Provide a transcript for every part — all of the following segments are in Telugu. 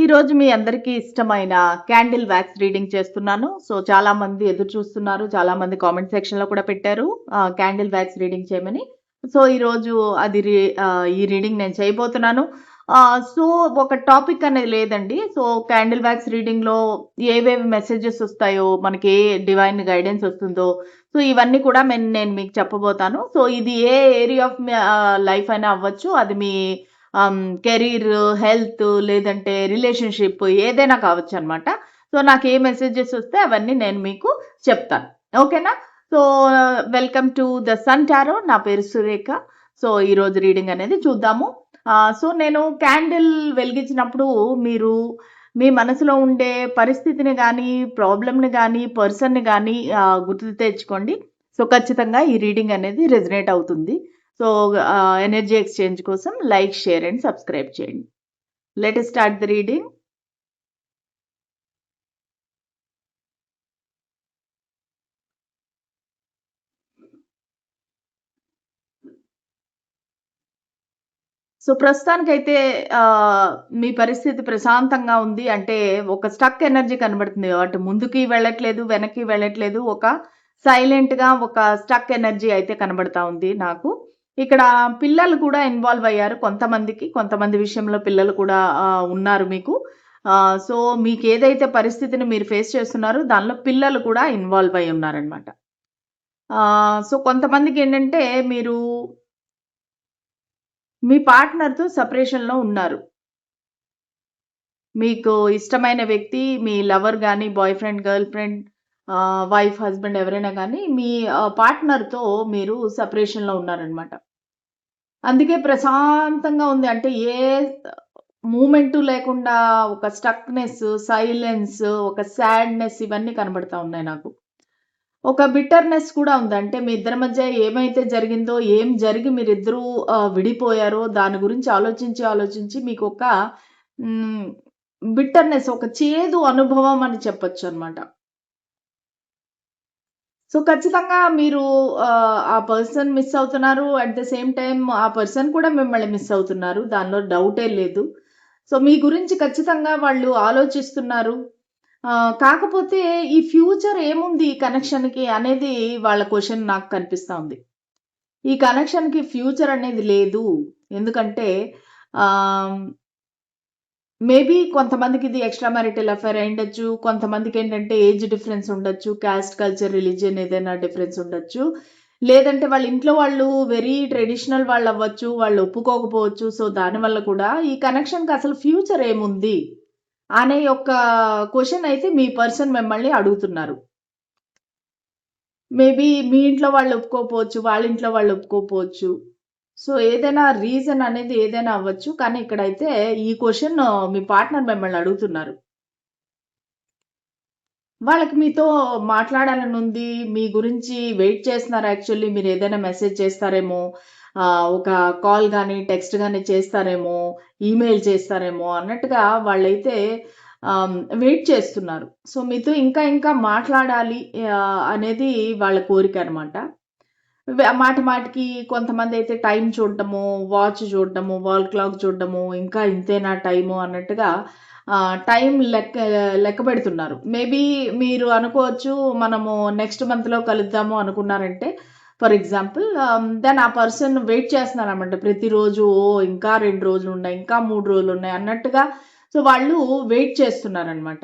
ఈరోజు మీ అందరికీ ఇష్టమైన క్యాండిల్ వ్యాక్స్ రీడింగ్ చేస్తున్నాను. సో, చాలా మంది ఎదురు చూస్తున్నారు. చాలా మంది కామెంట్ సెక్షన్‌లో కూడా పెట్టారు క్యాండిల్ వ్యాక్స్ రీడింగ్ చేయమని. సో, ఈరోజు ఈ రీడింగ్ నేను చేయబోతున్నాను. సో, ఒక టాపిక్ అనేది లేదండి. సో, క్యాండిల్ వ్యాక్స్ రీడింగ్‌లో ఏవేవి మెసేజెస్ వస్తాయో, మనకి ఏ డివైన్ గైడెన్స్ వస్తుందో, సో, ఇవన్నీ కూడా నేను మీకు చెప్పబోతాను. సో, ఇది ఏ ఏరియా ఆఫ్ లైఫ్ అయినా అవ్వచ్చు. అది మీ కెరీర్, హెల్త్ లేదంటే రిలేషన్‌షిప్ ఏదైనా కావచ్చనమాట. సో, నాకు ఏ మెసేజెస్ వస్తే అవన్నీ నేను మీకు చెప్తాను. ఓకేనా? So, welcome to the sun tarot. నా పేరు సురేఖ. సో, ఈరోజు రీడింగ్ అనేది చూద్దాము. సో, నేను క్యాండిల్ వెలిగించినప్పుడు మీరు మీ మనసులో ఉండే పరిస్థితిని గానీ, ప్రాబ్లమ్‌ని గానీ, పర్సన్‌ని గానీ గుర్తు తెచ్చుకోండి. సో, ఖచ్చితంగా ఈ రీడింగ్ అనేది రెజొనేట్ అవుతుంది. సో, ఎనర్జీ ఎక్స్చేంజ్ కోసం లైక్, షేర్ అండ్ సబ్స్క్రైబ్ చేయండి. Let us start the reading. So, ప్రస్తుతానికైతే మీ పరిస్థితి ప్రశాంతంగా ఉంది. అంటే ఒక స్టక్ ఎనర్జీ కనబడుతుంది. అటు ముందుకి వెళ్ళట్లేదు, వెనక్కి వెళ్ళట్లేదు. ఒక సైలెంట్‌గా ఒక స్టక్ ఎనర్జీ అయితే కనబడతా ఉంది నాకు. ఇక్కడ పిల్లలు కూడా ఇన్వాల్వ్ అయ్యారు కొంతమందికి. కొంతమంది విషయంలో పిల్లలు కూడా ఉన్నారు మీకు. సో, మీకేదైతే పరిస్థితిని మీరు ఫేస్ చేస్తున్నారో దానిలో పిల్లలు కూడా ఇన్వాల్వ్ అయ్యి ఉన్నారనమాట. సో, కొంతమందికేంటంటే మీరు మీ పార్ట్నర్‌తో సెపరేషన్‌లో ఉన్నారు. మీకు ఇష్టమైన వ్యక్తి మీ లవర్ గాని, boy friend, girl friend, wife, husband ఎవరైనా గాని మీ పార్ట్నర్‌తో మీరు సెపరేషన్‌లో ఉన్నారనమాట. అందుకే ప్రశాంతంగా ఉంది. అంటే ఏ మూవ్‌మెంటు లేకుండా ఒక స్టక్‌నెస్, సైలెన్స్, ఒక సాడ్‌నెస్ ఇవన్నీ కనబడతా ఉన్నాయి నాకు. ఒక బిట్టర్‌నెస్ కూడా ఉంది. అంటే మీ ఇద్దరి మధ్య ఏమైతే జరిగిందో, ఏం జరిగి మీరిద్దరూ విడిపోయారో దాని గురించి ఆలోచించి మీకొక హ్మ్. బిట్టర్‌నెస్ ఒక చేదు అనుభవం అని చెప్పొచ్చనమాట. సో, ఖచ్చితంగా మీరు ఆ పర్సన్ మిస్ అవుతున్నారు. అట్ ద సేమ్ టైమ్ ఆ పర్సన్ కూడా మిమ్మల్ని మిస్ అవుతున్నారు. దానిలో డౌటే లేదు. సో, మీ గురించి ఖచ్చితంగా వాళ్ళు ఆలోచిస్తున్నారు. కాకపోతే ఈ ఫ్యూచర్ ఏముంది ఈ కనెక్షన్‌కి అనేది వాళ్ళ క్వెషన్ నాకు కనిపిస్తా ఉంది. ఈ కనెక్షన్‌కి ఫ్యూచర్ అనేది లేదు. ఎందుకంటే ఆహ్, మేబీ కొంతమందికి ఇది ఎక్స్‌ట్రా మ్యారిటల్ అఫైర్ అయ్యుండొచ్చు. కొంతమందికేంటంటే ఏజ్ డిఫరెన్స్ ఉండొచ్చు. కాస్ట్, కల్చర్, రిలిజియన్ ఏదైనా డిఫరెన్స్ ఉండొచ్చు. లేదంటే వాళ్ళ ఇంట్లో వాళ్ళు వెరీ ట్రెడిషనల్ వాళ్ళవ్వచ్చు. వాళ్ళు ఒప్పుకోకపోవచ్చు. సో, దానివల్ల కూడా ఈ కనెక్షన్‌కి అసలు ఫ్యూచర్ ఏముంది? అనే యొక్క క్వెషన్ అయితే మీ పర్సన్ మిమ్మల్ని అడుగుతున్నారు. మేబీ మీ ఇంట్లో వాళ్ళు ఒప్పుకోకపోవచ్చు. వాళ్ళ ఇంట్లో వాళ్ళు ఒప్పుకోకపోవచ్చు. సో, ఏదైనా రీజన్ అనేది ఏదైనా అవ్వచ్చు. కానీ ఇక్కడైతే ఈ క్వెషన్ మీ పార్ట్నర్ మిమ్మల్ని అడుగుతున్నారు. వాళ్ళకి మీతో మాట్లాడాలనుంది. మీ గురించి వెయిట్ చేస్తున్నారు యాక్చువల్లీ. మీరేదైనా మెసేజ్ చేస్తారేమో, ఒక కాల్ గాని, టెక్స్ట్ గాని చేస్తారేమో, ఈమెయిల్ చేస్తారేమో అన్నట్టుగా వాళ్ళైతే వెయిట్ చేస్తున్నారు. సో, మీతో ఇంకా మాట్లాడాలి అనేది వాళ్ళ కోరికనమాట. మాటి మాటికి కొంతమందైతే టైం చూడటము, వాచ్ చూడటము, వాల్ క్లాక్ చూడటము, ఇంకా ఇంతేనా టైము అన్నట్టుగా టైం లెక్కపెడుతున్నారు. మేబీ మీరు అనుకోవచ్చు మనము నెక్స్ట్ మంత్‌లో కలుద్దాము అనుకున్నారంటే ఫర్ ఎగ్జాంపుల్ దెన్ ఆ పర్సన్ వెయిట్ చేస్తున్నారనమాట. ప్రతిరోజు ఇంకా 2 రోజులున్నాయి, ఇంకా 3 రోజులున్నాయి అన్నట్టుగా సో, వాళ్ళు వెయిట్ చేస్తున్నారనమాట.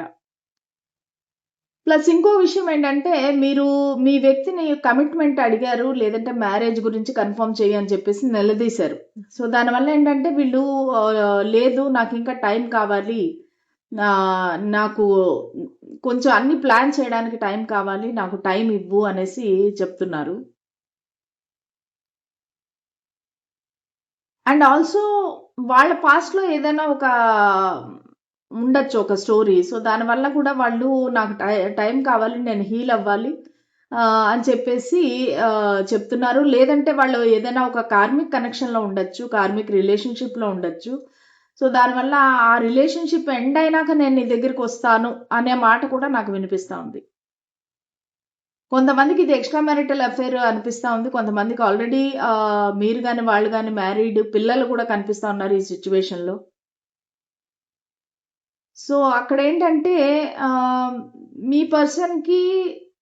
ప్లస్ ఇంకో విషయం ఏంటంటే, మీరు మీ వ్యక్తిని కమిట్మెంట్ అడిగారు. లేదంటే మ్యారేజ్ గురించి కన్ఫర్మ్ చెయ్యి అని చెప్పేసి నిలదీశారు. సో, దానివల్ల ఏంటంటే వీళ్ళు లేదు నాకింకా టైం కావాలి. నాకు కొంచెం అన్ని ప్లాన్ చేయడానికి టైం కావాలి. నాకు టైం ఇవ్వు అనేసి చెప్తున్నారు. అండ్ ఆల్సో వాళ్ళ పాస్ట్‌లో ఏదైనా ఒక ఉండొచ్చు ఒక స్టోరీ. సో, దానివల్ల కూడా వాళ్ళు నాకు టైం కావాలి. నేను హీల్ అవ్వాలి అని చెప్పేసి చెప్తున్నారు. లేదంటే వాళ్ళు ఏదైనా ఒక కార్మిక్ కనెక్షన్‌లో ఉండొచ్చు. కార్మిక్ రిలేషన్‌షిప్‌లో ఉండొచ్చు. సో, దానివల్ల ఆ రిలేషన్‌షిప్ ఎండ్ అయినాక నేను నీ దగ్గరికొస్తాను అనే మాట కూడా నాకు వినిపిస్తా ఉంది. కొంతమందికి ఇది ఎక్స్‌ట్రా మ్యారిటల్ అఫైర్ అనిపిస్తా ఉంది. కొంతమందికి ఆల్రెడీ మీరు గాని, వాళ్ళు గాని మ్యారీడ్ పిల్లలు కూడా కనిపిస్తా ఉన్నారు ఈ సిట్యుయేషన్‌లో. సో అక్కడేంటంటే మీ పర్సన్‌కి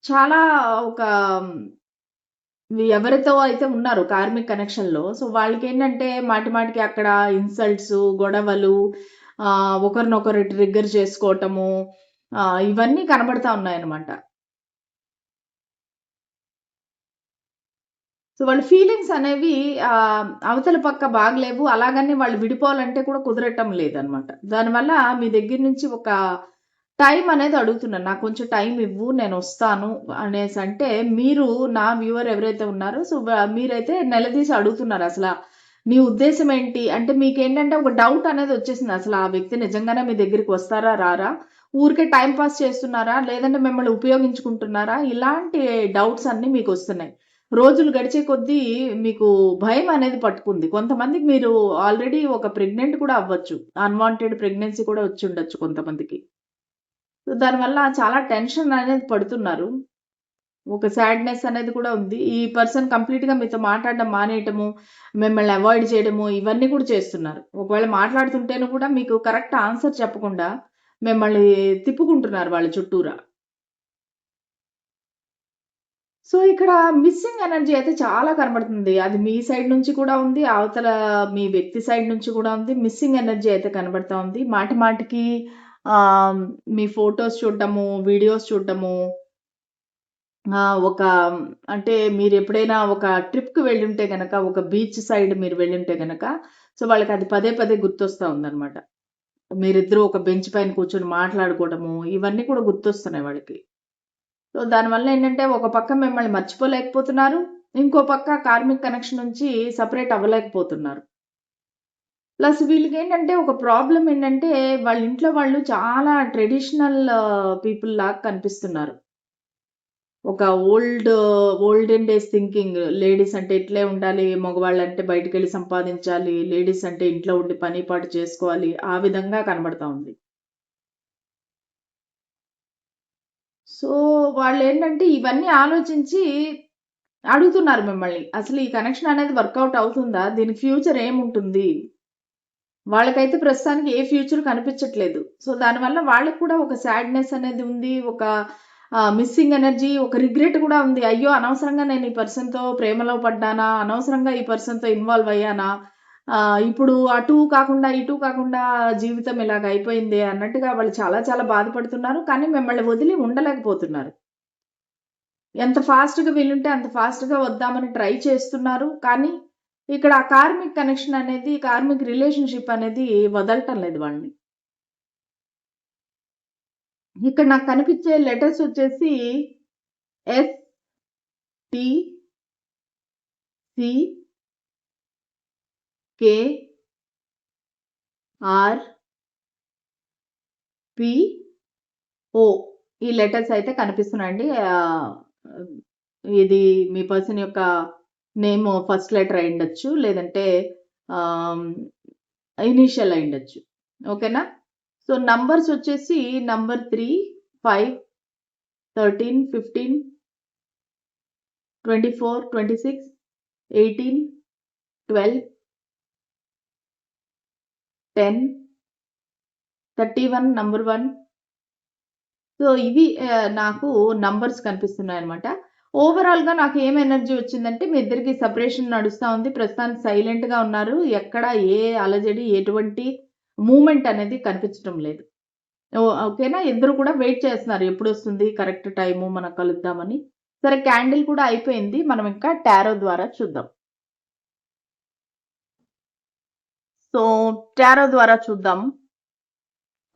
చాలా ఒక ఎవరితో అయితే ఉన్నారో కార్మిక్ కనెక్షన్‌లో సో వాళ్ళకేంటంటే మాటి మాటికి అక్కడ ఇన్సల్ట్స్, గొడవలు ఒకరినొకరు ట్రిగ్గర్ చేసుకోవటము ఇవన్నీ కనబడతా ఉన్నాయన్నమాట. సో వాళ్ళ ఫీలింగ్స్ అనేవి అవతల పక్క బాగలేవు. అలాగని వాళ్ళు విడిపోవాలంటే కూడా కుదరటం లేదనమాట. దానివల్ల మీ దగ్గర నుంచి ఒక టైం అనేది అడుగుతున్నాను. నాకు కొంచెం టైం ఇవ్వు నేనొస్తాను అనేసంటే, మీరు నా వ్యూవర్ ఎవరైతే ఉన్నారో సో మీరైతే నిలదీసి అడుగుతున్నారు అసల నీ ఉద్దేశ్యం ఏంటి? అంటే మీకేంటంటే ఒక డౌట్ అనేది వచ్చేసింది. అసలు ఆ వ్యక్తి నిజంగానే మీ దగ్గరికి వస్తారా? రారా? ఊరికే టైమ్ పాస్ చేస్తున్నారా? లేదంటే మిమ్మల్ని ఉపయోగించుకుంటున్నారా? ఇలాంటి డౌట్స్ అన్నీ మీకొస్తున్నాయి. రోజులు గడిచే కొద్దీ మీకు భయం అనేది పట్టుకుంది. కొంతమందికి మీరు ఆల్రెడీ ఒక ప్రెగ్నెంట్ కూడా అవ్వచ్చు. అన్‌వాంటెడ్ ప్రెగ్నెన్సీ కూడా వచ్చుండొచ్చు కొంతమందికి. సో, దానివల్ల చాలా టెన్షన్ అనేది పడుతున్నారు. ఒక సాడ్‌నెస్ అనేది కూడా ఉంది. ఈ పర్సన్ కంప్లీట్‌గా మీతో మాట్లాడడం మానేయటము, మిమ్మల్ని అవాయిడ్ చేయడము ఇవన్నీ కూడా చేస్తున్నారు. ఒకవేళ మాట్లాడుతుంటేను కూడా మీకు కరెక్ట్ ఆన్సర్ చెప్పకుండా మిమ్మల్ని తిప్పుకుంటున్నారు వాళ్ళ చుట్టూరా. సో, ఇక్కడ మిస్సింగ్ ఎనర్జీ అయితే చాలా కనబడుతుంది. అది మీ సైడ్ నుంచి కూడా ఉంది. అవతల మీ వ్యక్తి సైడ్ నుంచి కూడా ఉంది. మిస్సింగ్ ఎనర్జీ అయితే కనబడతా ఉంది. మాటి మాటికి మీ ఫోటోస్ చూడటము, వీడియోస్ చూడటము ఒక అంటే మీరెప్పుడైనా ఒక ట్రిప్‌కి వెళ్ళుంటే గనక, ఒక బీచ్ సైడ్ మీరు వెళ్ళుంటే గనక, సో, వాళ్ళకది పదే పదే గుర్తొస్తా ఉందనమాట. మీరిద్దరూ ఒక బెంచ్ పైన కూర్చొని మాట్లాడుకోవడము, ఇవన్నీ కూడా గుర్తొస్తున్నాయి వాళ్ళకి. సో, దానివల్ల ఏంటంటే, ఒక పక్క మిమ్మల్ని మర్చిపోలేకపోతున్నారు. ఇంకో పక్క కార్మిక్ కనెక్షన్ నుంచి సెపరేట్ అవ్వలేకపోతున్నారు. ప్లస్ వీళ్ళకేంటంటే, ఒక ప్రాబ్లమ్ ఏంటంటే, వాళ్ళ ఇంట్లో వాళ్ళు చాలా ట్రెడిషనల్ పీపుల్ లాగా కనిపిస్తున్నారు. ఒక ఓల్డెన్ డేస్ థింకింగ్. లేడీస్ అంటే ఇట్లే ఉండాలి. మగవాళ్ళంటే బయటికెళ్ళి సంపాదించాలి. లేడీస్ అంటే ఇంట్లో ఉండి పని పాటు చేసుకోవాలి. ఆ విధంగా కనబడతా ఉంది. సో, వాళ్ళేంటంటే ఇవన్నీ ఆలోచించి అడుగుతున్నారు మిమ్మల్ని. అసలు ఈ కనెక్షన్ అనేది వర్కౌట్ అవుతుందా? దీనికి ఫ్యూచర్ ఏముంటుంది? వాళ్ళకైతే ప్రస్తుతానికి ఏ ఫ్యూచర్ కనిపించట్లేదు. సో, దానివల్ల వాళ్ళకి కూడా ఒక సాడ్‌నెస్ అనేది ఉంది. ఒక మిస్సింగ్ ఎనర్జీ, ఒక రిగ్రెట్ కూడా ఉంది. అయ్యో! అనవసరంగా నేను ఈ పర్సన్‌తో ప్రేమలో పడ్డానా? అనవసరంగా ఈ పర్సన్‌తో ఇన్వాల్వ్ అయ్యానా? ఇప్పుడు అటు కాకుండా, ఇటు కాకుండా జీవితం ఇలాగ అయిపోయిందే అన్నట్టుగా వాళ్ళు చాలా చాలా బాధపడుతున్నారు. కానీ మిమ్మల్ని వదిలి ఉండలేకపోతున్నారు. ఎంత ఫాస్ట్‌గా వీలుంటే అంత ఫాస్ట్‌గా వద్దామని ట్రై చేస్తున్నారు. కానీ ఇక్కడ ఆ కార్మిక్ కనెక్షన్ అనేది, కార్మిక్ రిలేషన్‌షిప్ అనేది వదలటం లేదు వాళ్ళని. ఇక్కడ నాకు కనిపించే లెటర్స్ వచ్చేసి S, T, C, K, R, P, O ఈ లెటర్స్ అయితే కనిపిస్తున్నాయండి. ఇది మీ పర్సన్ యొక్క నేమ్ ఫస్ట్ లెటర్ అయ్యుండొచ్చు. లేదంటే ఆహ్, ఇనీషియల్ అయ్యుండొచ్చు. ఓకేనా? సో, నంబర్స్ వచ్చేసి నంబర్ 3, 5, 13, 15, 24, 26, 18, 12, 10, 31 నంబర్ 1. సో, ఇవి నాకు నంబర్స్ కనిపిస్తున్నాయన్నమాట. ఓవరాల్‌గా నాకు ఏం ఎనర్జీ వచ్చిందంటే, మీ ఇద్దరికీ సెపరేషన్ నడుస్తా ఉంది. ప్రస్తుతానికి సైలెంట్‌గా ఉన్నారు. ఎక్కడ ఏ అలజడి, ఎటువంటి మూవ్‌మెంట్ అనేది కనిపించటం లేదు. ఓకేనా? ఇద్దరు కూడా వెయిట్ చేస్తున్నారు. ఎప్పుడొస్తుంది కరెక్ట్ టైము మనం కలుద్దామని. సరే క్యాండిల్ కూడా అయిపోయింది. మనం ఇంకా టారో ద్వారా చూద్దాం. సో, టారో ద్వారా చూద్దాం.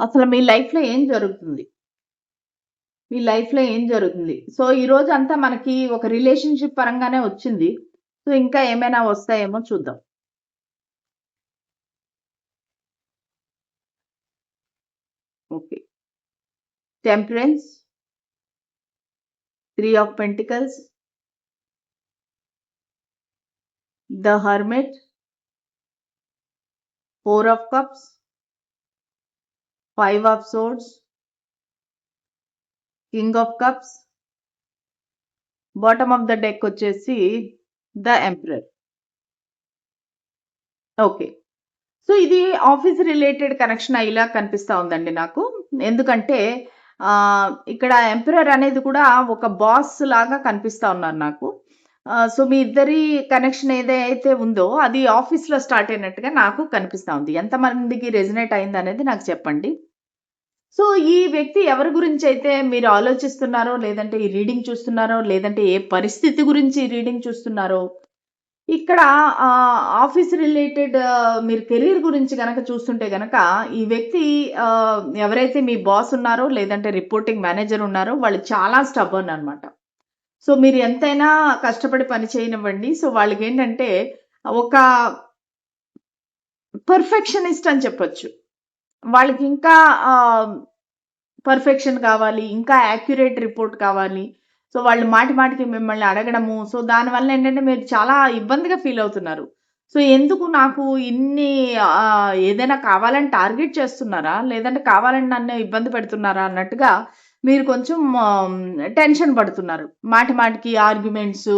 అసలు మీ లైఫ్‌లో ఏం జరుగుతుంది? మీ లైఫ్‌లో ఏం జరుగుతుంది? సో, ఈ రోజంతా మనకి ఒక రిలేషన్‌షిప్ పరంగానే వచ్చింది. సో, ఇంకా ఏమైనా వస్తాయేమో చూద్దాం. Okay. Temperance, 3 of pentacles, the hermit, 4 of cups, 5 of swords, king of cups, bottom of the deck వచ్చేసి ద ఎంపరర్. ఓకే. సో, ఇది ఆఫీస్ రిలేటెడ్ కనెక్షన్ అయ్యేలా కనిపిస్తా ఉందండి నాకు. ఎందుకంటే ఇక్కడ ఎంపరర్ అనేది కూడా ఒక బాస్ లాగా కనిపిస్తా ఉన్నారు నాకు. సో, మీ ఇద్దరి కనెక్షన్ ఏదైతే ఉందో అది ఆఫీస్‌లో స్టార్ట్ అయినట్టుగా నాకు కనిపిస్తా ఉంది. ఎంతమందికి రెజొనేట్ అయిందనేది నాకు చెప్పండి. సో, ఈ వ్యక్తి ఎవరి గురించైతే మీరు ఆలోచిస్తున్నారో, లేదంటే ఈ రీడింగ్ చూస్తున్నారో, లేదంటే ఏ పరిస్థితి గురించి ఈ రీడింగ్ చూస్తున్నారో, ఇక్కడ ఆఫీస్ రిలేటెడ్ మీరు కెరీర్ గురించి గనక చూస్తుంటే గనక, ఈ వ్యక్తి ఎవరైతే మీ బాస్ ఉన్నారో, లేదంటే రిపోర్టింగ్ మేనేజర్ ఉన్నారో, వాళ్ళు చాలా స్టబర్న్ అనమాట. సో, మీరు ఎంతైనా కష్టపడి పని చేయనివ్వండి. సో, వాళ్ళకేంటంటే ఒక పర్ఫెక్షనిస్ట్ అని చెప్పొచ్చు. వాళ్ళకింకా పర్ఫెక్షన్ కావాలి. ఇంకా యాక్యురేట్ రిపోర్ట్ కావాలి. సో, వాళ్ళు మాటి మాటికి మిమ్మల్ని అడగడము. సో, దానివల్ల ఏంటంటే మీరు చాలా ఇబ్బందిగా ఫీల్ అవుతున్నారు. సో, ఎందుకు నాకు ఇన్ని ఏదైనా కావాలని టార్గెట్ చేస్తున్నారా? లేదంటే కావాలని నన్ను ఇబ్బంది పెడుతున్నారా? అన్నట్టుగా మీరు కొంచెం టెన్షన్ పడుతున్నారు. మాటి మాటికి ఆర్గ్యుమెంట్సు,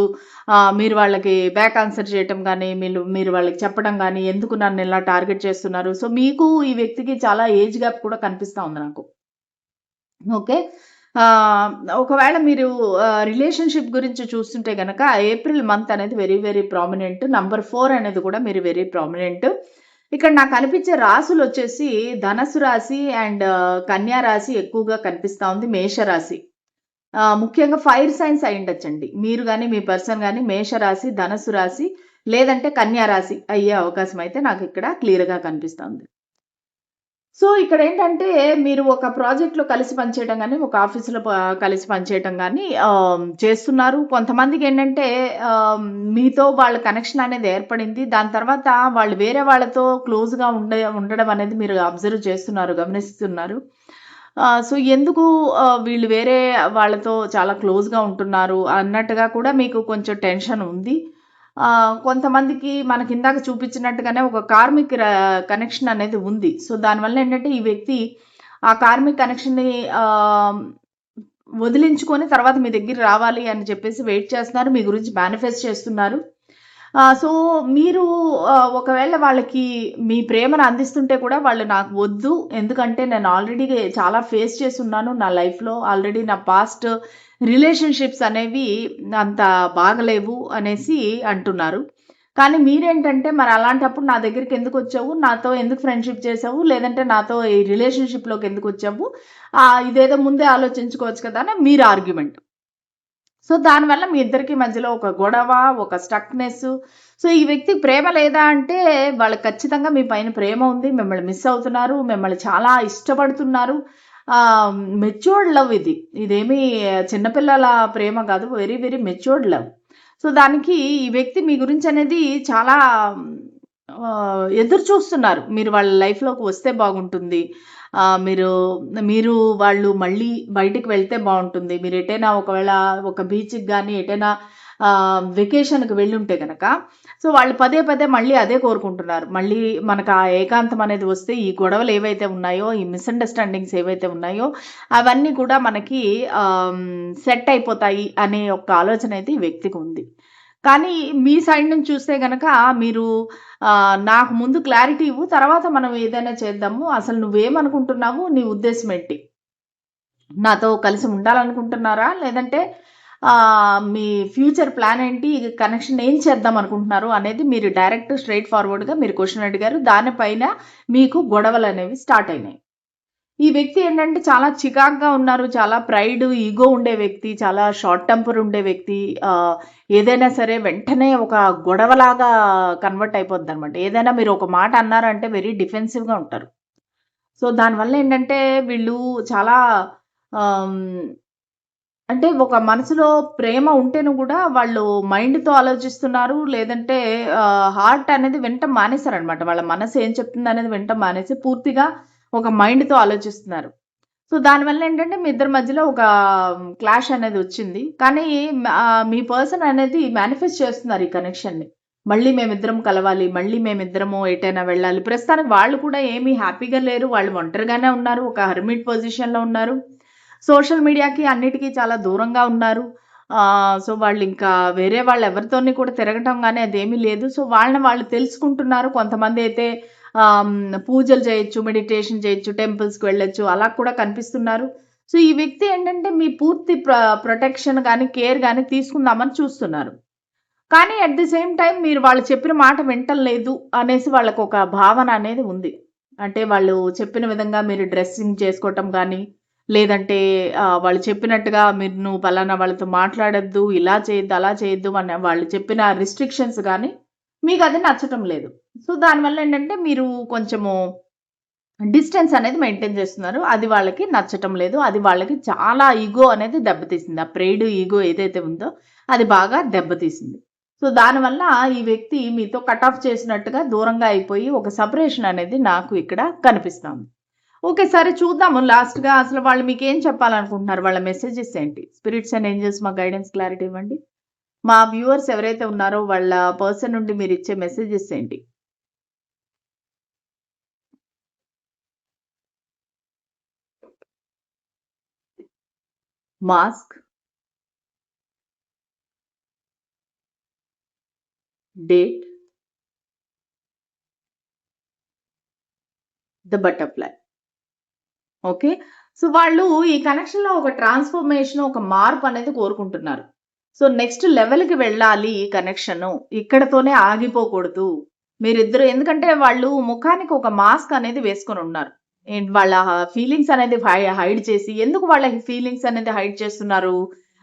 మీరు వాళ్ళకి బ్యాక్ ఆన్సర్ చేయటం గానీ, మీరు వాళ్ళకి చెప్పడం గానీ, ఎందుకు నన్ను ఇలా టార్గెట్ చేస్తున్నారు? సో, మీకు ఈ వ్యక్తికి చాలా ఏజ్ గ్యాప్ కూడా కనిపిస్తా ఉంది నాకు. ఓకే. ఒకవేళ మీరు రిలేషన్‌షిప్ గురించి చూస్తుంటే గనక ఏప్రిల్ మంత్ అనేది వెరీ వెరీ ప్రామినెంట్. నంబర్ 4 అనేది కూడా మీరు వెరీ ప్రామినెంట్. ఇక్కడ నాకు కనిపించే రాసులొచ్చేసి ధనస్సు రాశి అండ్ కన్యా రాశి ఎక్కువగా కనిపిస్తా ఉంది. మేషరాశి. ముఖ్యంగా ఫైర్ సైన్స్ అయ్యుండొచ్చండి. మీరు గాని, మీ పర్సన్ గాని మేషరాశి, ధనస్సు రాశి లేదంటే కన్యా రాశి అయ్యే అవకాశం అయితే నాకిక్కడ క్లియర్‌గా కనిపిస్తుంది. సో, ఇక్కడేంటంటే మీరు ఒక ప్రాజెక్ట్‌లో కలిసి పనిచేయడం గాని, ఒక ఆఫీస్‌లో కలిసి పనిచేయటం గాని చేస్తున్నారు. కొంతమందికేంటంటే మీతో వాళ్ళ కనెక్షన్ అనేది ఏర్పడింది. దాని తర్వాత వాళ్ళు వేరే వాళ్ళతో క్లోజ్‌గా ఉండడం అనేది మీరు అబ్జర్వ్ చేస్తున్నారు, గమనిస్తున్నారు. సో, ఎందుకు వీళ్ళు వేరే వాళ్ళతో చాలా క్లోజ్‌గా ఉంటున్నారు అన్నట్టుగా కూడా మీకు కొంచెం టెన్షన్ ఉంది. కొంతమందికి మనకిందాక చూపించినట్టుగానే ఒక కార్మిక్ కనెక్షన్ అనేది ఉంది. సో, దానివల్ల ఏంటంటే ఈ వ్యక్తి ఆ కార్మిక్ కనెక్షన్‌ని వదిలించుకొని తర్వాత మీ దగ్గర రావాలి అని చెప్పేసి వెయిట్ చేస్తున్నారు. మీ గురించి మేనిఫెస్ట్ చేస్తున్నారు. సో, మీరు ఒకవేళ వాళ్ళకి మీ ప్రేమను అందిస్తుంటే కూడా వాళ్ళు నాకు వద్దు. ఎందుకంటే నేను ఆల్రెడీ చాలా ఫేస్ చేసున్నాను నా లైఫ్‌లో. ఆల్రెడీ నా పాస్ట్ రిలేషన్‌షిప్స్ అనేవి అంత బాగలేవు అనేసి అంటున్నారు. కానీ మీరేంటంటే మరి అలాంటప్పుడు నా దగ్గరికి ఎందుకొచ్చావు? నాతో ఎందుకు ఫ్రెండ్‌షిప్ చేసావు? లేదంటే నాతో ఈ రిలేషన్‌షిప్‌లోకి ఎందుకొచ్చావు? ఇదేదో ముందే ఆలోచించుకోవచ్చు కదా! అని మీరు ఆర్గ్యుమెంట్. సో, దానివల్ల మీ ఇద్దరికి మధ్యలో ఒక గొడవ, ఒక స్టక్‌నెస్సు. సో, ఈ వ్యక్తికి ప్రేమ లేదా అంటే వాళ్ళకి ఖచ్చితంగా మీ పైన ప్రేమ ఉంది. మిమ్మల్ని మిస్ అవుతున్నారు. మిమ్మల్ని చాలా ఇష్టపడుతున్నారు. మెచ్యూర్డ్ లవ్ ఇది. ఇదేమీ చిన్న పిల్లల ప్రేమ కాదు. Very very matured love. So, దానికి ఈ వ్యక్తి మీ గురించనేది చాలా ఎదురు చూస్తున్నారు. మీరు వాళ్ళ లైఫ్‌లోకి వస్తే బాగుంటుంది. మీరు వాళ్ళు మళ్ళీ బయటికి వెళ్తే బావుంటుంది. మీరు ఎటైనా ఒకవేళ ఒక బీచ్‌కి గాని, ఎటైనా వెకేషన్‌కి వెళ్ళుంటే గనక, సో, వాళ్ళు పదే పదే మళ్ళీ అదే కోరుకుంటున్నారు. మళ్ళీ మనకు ఆ ఏకాంతం అనేది వస్తే ఈ గొడవలు ఏవైతే ఉన్నాయో, ఈ మిస్‌అండర్‌స్టాండింగ్స్ ఏవైతే ఉన్నాయో, అవన్నీ కూడా మనకి సెట్ అయిపోతాయి అనే ఒక ఆలోచన అయితే ఈ వ్యక్తికి ఉంది. కానీ మీ సైడ్ నుంచి చూస్తే గనక మీరు నాకు ముందు క్లారిటీ ఇవ్వు. తర్వాత మనం ఏదైనా చేద్దాము. అసలు నువ్వేమనుకుంటున్నావు? నీ ఉద్దేశ్యం ఏంటి? నాతో కలిసి ఉండాలనుకుంటున్నారా? లేదంటే మీ ఫ్యూచర్ ప్లాన్ ఏంటి? కనెక్షన్ ఏం చేద్దాం అనుకుంటున్నారు? అనేది మీరు డైరెక్ట్ స్ట్రెయిట్ ఫార్వర్డ్‌గా మీరు క్వెషన్ అడిగారు. దానిపైన మీకు గొడవలనేవి స్టార్ట్ అయినాయి. ఈ వ్యక్తి ఏంటంటే చాలా చికాకుగా ఉన్నారు. చాలా ప్రైడ్, ఇగో ఉండే వ్యక్తి. చాలా షార్ట్ టెంపర్ ఉండే వ్యక్తి. ఏదైనా సరే వెంటనే ఒక గొడవలాగా కన్వర్ట్ అయిపోద్దనమాట. ఏదైనా మీరు ఒక మాట అన్నారంటే వెరీ డిఫెన్సివ్‌గా ఉంటారు. సో, దానివల్ల ఏంటంటే వీళ్ళు చాలా అంటే ఒక మనసులో ప్రేమ ఉంటేను గూడా వాళ్ళు మైండ్‌తో ఆలోచిస్తున్నారు. లేదంటే హార్ట్ అనేది వినటం మానేసారనమాట. వాళ్ళ మనసు ఏం చెప్తుందనేది వినటం మానేసి పూర్తిగా ఒక మైండ్‌తో ఆలోచిస్తున్నారు. సో, దానివల్ల ఏంటంటే మీ ఇద్దరి మధ్యలో ఒక క్లాష్ అనేది వచ్చింది. కానీ మీ పర్సన్ అనేది మేనిఫెస్ట్ చేస్తున్నారు ఈ కనెక్షన్‌ని. మళ్ళీ మేమిద్దరం కలవాలి. మళ్ళీ మేమిద్దరము ఎటైనా వెళ్ళాలి. ప్రస్తుతానికి వాళ్ళు కూడా ఏమీ హ్యాపీగా లేరు. వాళ్ళు ఒంటరిగానే ఉన్నారు. ఒక హెర్మిట్ పొజిషన్‌లో ఉన్నారు. సోషల్ మీడియాకి అన్నిటికి చాలా దూరంగా ఉన్నారు. సో, వాళ్ళింకా వేరే వాళ్ళెవరితోని కూడా తిరగటం గాని అదేమీ లేదు. సో, వాళ్ళని వాళ్ళు తెలుసుకుంటున్నారు. కొంతమందైతే పూజలు చేయొచ్చు, మెడిటేషన్ చేయొచ్చు, టెంపుల్స్‌కి వెళ్ళొచ్చు అలా కూడా కనిపిస్తున్నారు. సో, ఈ వ్యక్తి ఏంటంటే మీ పూర్తి ప్రొటెక్షన్ గాని, కేర్ గాని తీసుకుందామని చూస్తున్నారు. కానీ అట్ ది సేమ్ టైమ్ మీరు వాళ్ళు చెప్పిన మాట వింటలేదు అనేసి వాళ్ళకొక భావన అనేది ఉంది. అంటే వాళ్ళు చెప్పిన విధంగా మీరు డ్రెస్సింగ్ చేసుకోవటం గానీ, లేదంటే వాళ్ళు చెప్పినట్టుగా నువ్వు పలానా వాళ్ళతో మాట్లాడొద్దు, ఇలా చేయొద్దు, అలా చేయొద్దు అని వాళ్ళు చెప్పిన రిస్ట్రిక్షన్స్ గానీ, మీకది నచ్చటం లేదు. సో, దానివల్ల ఏంటంటే మీరు కొంచెము డిస్టెన్స్ అనేది మెయింటైన్ చేస్తున్నారు. అది వాళ్ళకి నచ్చటం లేదు. అది వాళ్ళకి చాలా ఇగో అనేది దెబ్బతీసింది. ఆ ప్రైడ్, ఇగో ఏదైతే ఉందో అది బాగా దెబ్బతీసింది. సో, దానివల్ల ఈ వ్యక్తి మీతో కట్ ఆఫ్ చేసినట్టుగా దూరంగా అయిపోయి ఒక సెపరేషన్ అనేది నాకు ఇక్కడ కనిపిస్తోంది. ఓకే. సరే చూద్దాము లాస్ట్‌గా అసలు వాళ్ళు మీకేం చెప్పాలనుకుంటున్నారు? వాళ్ళ మెసేజెస్ ఏంటి? స్పిరిట్స్ అండ్ ఏంజెల్స్ మాకు గైడెన్స్, క్లారిటీ ఇవ్వండి. మా వ్యూవర్స్ ఎవరైతే ఉన్నారో వాళ్ళ పర్సన్ నుండి మీరిచ్చే మెసేజెస్ ఏంటి? Mask, date, the butterfly. Okay. So, వాళ్ళు ఈ కనెక్షన్‌లో ఒక ట్రాన్స్‌ఫర్మేషన్, ఒక మార్పనేది కోరుకుంటున్నారు. సో, నెక్స్ట్ లెవెల్‌కి వెళ్ళాలి ఈ కనెక్షను. ఇక్కడితోనే ఆగిపోకూడదు. మీరిద్దరు ఎందుకంటే వాళ్ళు ముఖానికి ఒక మాస్క్ అనేది వేసుకొనున్నారు. వాళ్ళ ఫీలింగ్స్ అనేది హైడ్ చేసి ఎందుకు వాళ్ళ ఫీలింగ్స్ అనేది హైడ్ చేస్తున్నారు?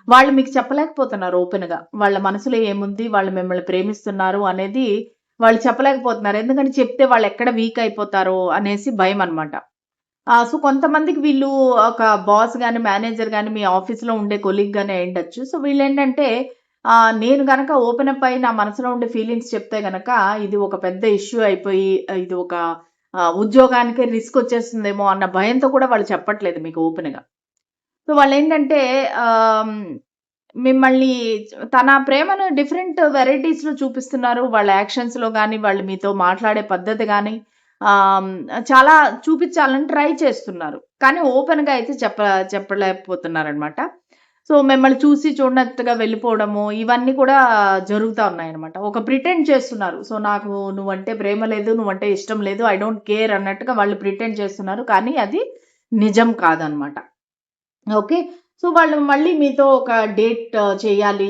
వాళ్ళు మీకు చెప్పలేకపోతున్నారు ఓపెన్‌గా. వాళ్ళ మనసులో ఏముంది? వాళ్ళు మిమ్మల్ని ప్రేమిస్తున్నారు అనేది వాళ్ళు చెప్పలేకపోతున్నారు. ఎందుకంటే చెప్తే వాళ్ళెక్కడ వీక్ అయిపోతారో అనేసి భయమనమాట. సో, కొంతమందికి వీళ్ళు ఒక బాస్ గాని, మేనేజర్ గాని, మీ ఆఫీస్‌లో ఉండే కొలీగ్ గాని అయ్యుండొచ్చు. సో, వీళ్ళేంటంటే నేను గనక ఓపెన్ అప్ అయ్యి నా మనసులో ఉండే ఫీలింగ్స్ చెప్తే గనక ఇది ఒక పెద్ద ఇష్యూ అయిపోయి ఇది ఒక ఉద్యోగానికే రిస్క్ వచ్చేస్తుందేమో అన్న భయంతో కూడా వాళ్ళు చెప్పట్లేదు మీకు ఓపెన్‌గా. సో, వాళ్ళేంటంటే ఆహ్, మిమ్మల్ని తన ప్రేమను డిఫరెంట్ వెరైటీస్‌లో చూపిస్తున్నారు. వాళ్ళ యాక్షన్స్‌లో గాని, వాళ్ళు మీతో మాట్లాడే పద్ధతి గాని ఆహ్, చాలా చూపించాలని ట్రై చేస్తున్నారు. కానీ ఓపెన్‌గా అయితే చెప్పలేకపోతున్నారనమాట. సో, మిమ్మల్ని చూసి చూడనట్టుగా వెళ్ళిపోవడము, ఇవన్నీ కూడా జరుగుతా ఉన్నాయన్నమాట. ఒక ప్రిటెండ్ చేస్తున్నారు. సో, నాకు నువ్వంటే ప్రేమ లేదు, నువ్వంటే ఇష్టం లేదు, ఐ డోంట్ కేర్ అన్నట్టుగా వాళ్ళు ప్రిటెండ్ చేస్తున్నారు. కానీ అది నిజం కాదనమాట. ఓకే. సో, వాళ్ళు మళ్ళీ మీతో ఒక డేట్ చేయాలి.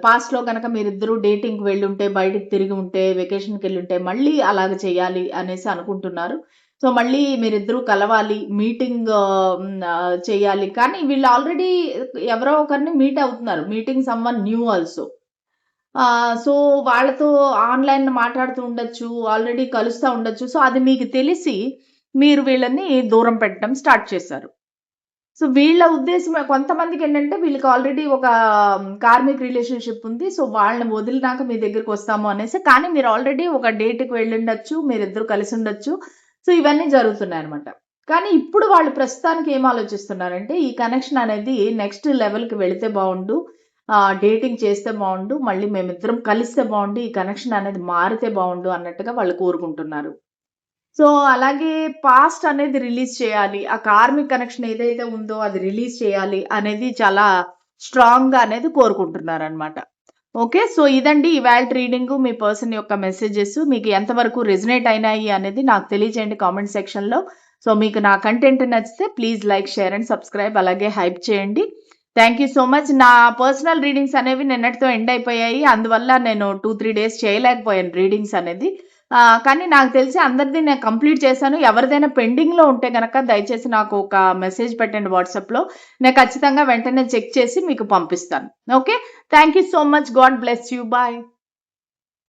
పాస్ట్‌లో గనక మీరిద్దరూ డేటింగ్‌కి వెళ్ళుంటే, బయటికి తిరిగి ఉంటే, వెకేషన్‌కెళ్ళుంటే, మళ్ళీ అలాగ చేయాలి అనేసి అనుకుంటున్నారు. సో, మళ్ళీ మీరిద్దరూ కలవాలి. మీటింగ్ చేయాలి. కానీ వీళ్ళు ఆల్రెడీ ఎవరో ఒకరిని మీట్ అవుతున్నారు. Meeting someone new also. So, వాళ్ళతో ఆన్‌లైన్ మాట్లాడుతూ ఉండొచ్చు. ఆల్రెడీ కలుస్తా ఉండొచ్చు. సో, అది మీకు తెలిసి మీరు వీళ్ళని దూరం పెట్టడం స్టార్ట్ చేశారు. సో, వీళ్ళ ఉద్దేశ్యం కొంతమందికేంటంటే వీళ్ళకి ఆల్రెడీ ఒక కార్మిక్ రిలేషన్‌షిప్ ఉంది. సో, వాళ్ళని వదిలినాక మీ దగ్గరికొస్తాము అనేసి. కానీ మీరు ఆల్రెడీ ఒక డేట్‌కి వెళ్ళుండొచ్చు. మీరిద్దరూ కలిసుండొచ్చు. సో, ఇవన్నీ జరుగుతున్నాయన్నమాట. కానీ ఇప్పుడు వాళ్ళు ప్రస్తుతానికి ఏం ఆలోచిస్తున్నారంటే, ఈ కనెక్షన్ అనేది నెక్స్ట్ లెవెల్‌కి వెళితే బావుండు. డేటింగ్ చేస్తే బావుండు. మళ్ళీ మేమిద్దరం కలిస్తే బావుండు. ఈ కనెక్షన్ అనేది మారితే బావుండు అన్నట్టుగా వాళ్ళు కోరుకుంటున్నారు. సో, అలాగే పాస్ట్ అనేది రిలీజ్ చేయాలి. ఆ కార్మిక్ కనెక్షన్ ఏదైతే ఉందో అది రిలీజ్ చేయాలి అనేది చాలా స్ట్రాంగ్‌గా అనేది కోరుకుంటున్నారనమాట. ఓకే. సో, ఇదండి ఇవాల్టి రీడింగు. మీ పర్సన్ యొక్క మెసేజెస్ మీకు ఎంతవరకు రెజొనేట్ అయినాయి అనేది నాకు తెలియజేయండి కామెంట్ సెక్షన్‌లో. సో, మీకు నా కంటెంట్ నచ్చితే please like, share and subscribe అలాగే హైప్ చేయండి. Thank you so much. నా పర్సనల్ రీడింగ్స్ అనేవి నిన్నటితో ఎండ్ అయిపోయాయి. అందువల్ల నేను 2, 3 డేస్ చేయలేకపోయాను రీడింగ్స్ అనేది. కానీ నాకు తెలిసి అందరిది నేను కంప్లీట్ చేశాను. ఎవరిదైనా పెండింగ్‌లో ఉంటే గనక దయచేసి నాకు ఒక మెసేజ్ పెట్టండి వాట్సాప్‌లో. నేను ఖచ్చితంగా వెంటనే చెక్ చేసి మీకు పంపిస్తాను. Okay. Thank you so much. God bless you. Bye.